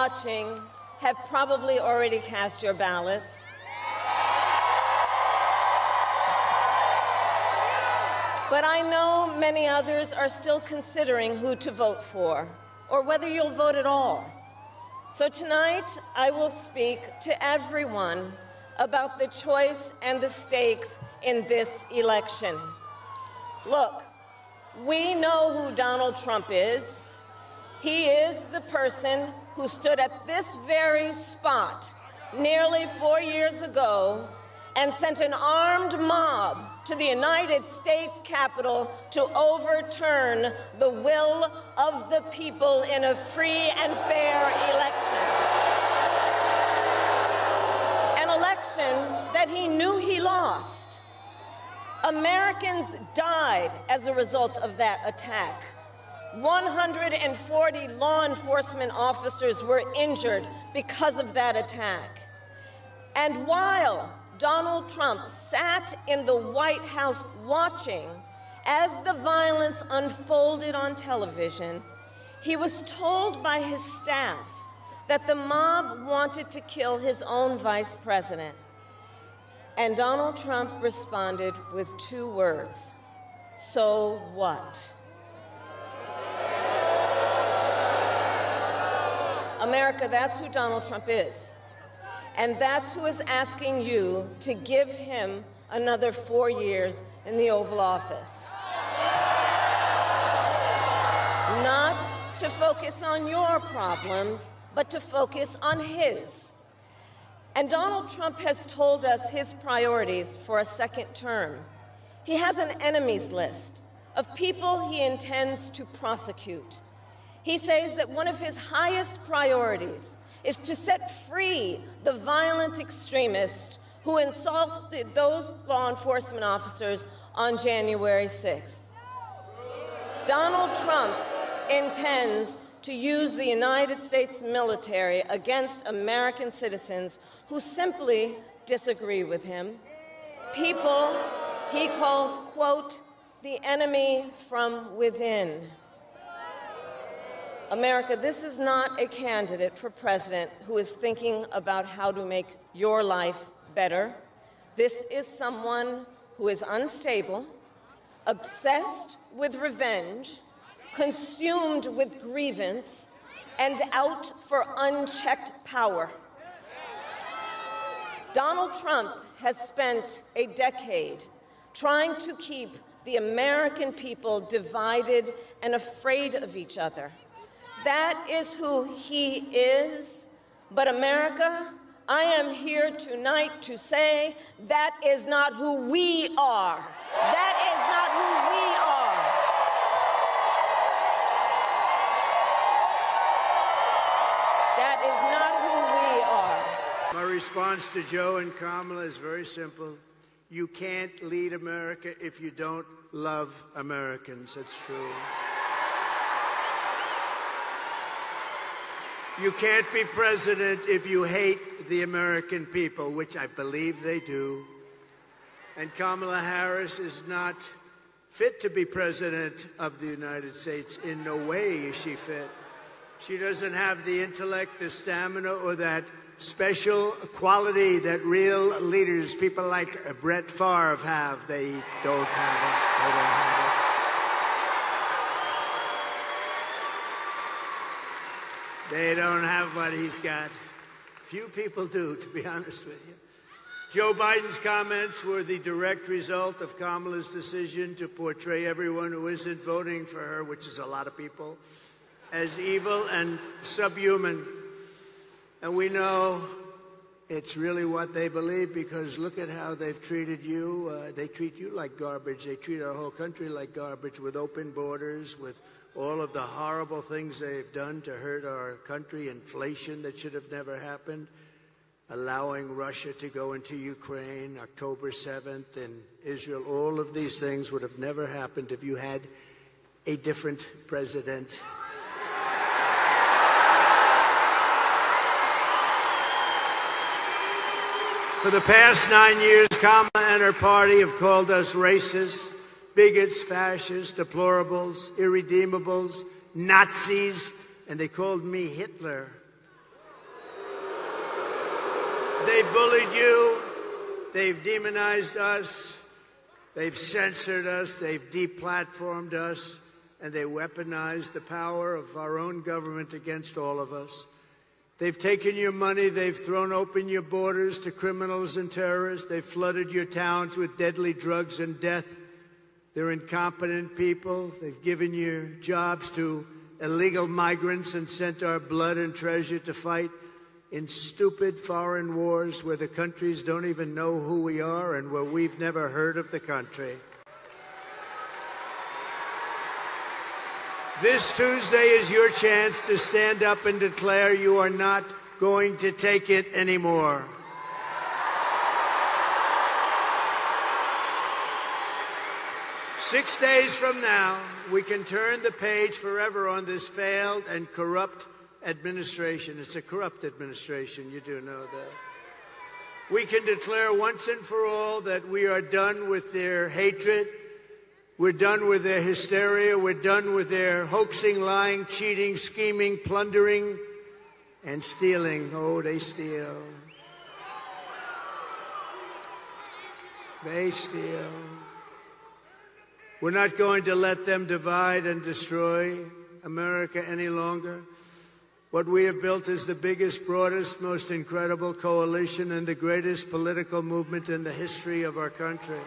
watching have probably already cast your ballots. But I know many others are still considering who to vote for, or whether you'll vote at all. So tonight, I will speak to everyone about the choice and the stakes in this election. Look, we know who Donald Trump is. He is the person who stood at this very spot nearly 4 years ago and sent an armed mob to the United States Capitol to overturn the will of the people in a free and fair election. An election that he knew he lost. Americans died as a result of that attack. 140 law enforcement officers were injured because of that attack. And while Donald Trump sat in the White House watching as the violence unfolded on television, he was told by his staff that the mob wanted to kill his own vice president. And Donald Trump responded with 2 words: so what? America, that's who Donald Trump is. And that's who is asking you to give him another 4 years in the Oval Office. Not to focus on your problems, but to focus on his. And Donald Trump has told us his priorities for a second term. He has an enemies list of people he intends to prosecute. He says that one of his highest priorities is to set free the violent extremists who insulted those law enforcement officers on January 6th. Donald Trump intends to use the United States military against American citizens who simply disagree with him. People he calls, quote, the enemy from within. America, this is not a candidate for president who is thinking about how to make your life better. This is someone who is unstable, obsessed with revenge, consumed with grievance, and out for unchecked power. Donald Trump has spent a decade trying to keep the American people divided and afraid of each other. That is who he is. But America, I am here tonight to say that is not who we are. That is not who we are. That is not who we are. My response to Joe and Kamala is very simple. You can't lead America if you don't love Americans. That's true. You can't be president if you hate the American people, which I believe they do. And Kamala Harris is not fit to be president of the United States. In no way is she fit. She doesn't have the intellect, the stamina, or that special quality that real leaders, people like Brett Favre have. They don't have it. They don't have it. They don't have what he's got. Few people do, to be honest with you. Joe Biden's comments were the direct result of Kamala's decision to portray everyone who isn't voting for her, which is a lot of people, as evil and subhuman. And we know it's really what they believe, because look at how they've treated you. They treat you like garbage. They treat our whole country like garbage, with open borders, with all of the horrible things they've done to hurt our country, inflation that should have never happened, allowing Russia to go into Ukraine, October 7th, and Israel. All of these things would have never happened if you had a different president. For the past 9 years, Kamala and her party have called us racists, bigots, fascists, deplorables, irredeemables, Nazis, and they called me Hitler. They've bullied you. They've demonized us. They've censored us. They've deplatformed us. And they weaponized the power of our own government against all of us. They've taken your money. They've thrown open your borders to criminals and terrorists. They've flooded your towns with deadly drugs and death. They're incompetent people. They've given your jobs to illegal migrants and sent our blood and treasure to fight in stupid foreign wars where the countries don't even know who we are and where we've never heard of the country. This Tuesday is your chance to stand up and declare you are not going to take it anymore. Six days from now, we can turn the page forever on this failed and corrupt administration. It's a corrupt administration, you do know that. We can declare once and for all that we are done with their hatred. We're done with their hysteria. We're done with their hoaxing, lying, cheating, scheming, plundering, and stealing. Oh, they steal. They steal. We're not going to let them divide and destroy America any longer. What we have built is the biggest, broadest, most incredible coalition and the greatest political movement in the history of our country.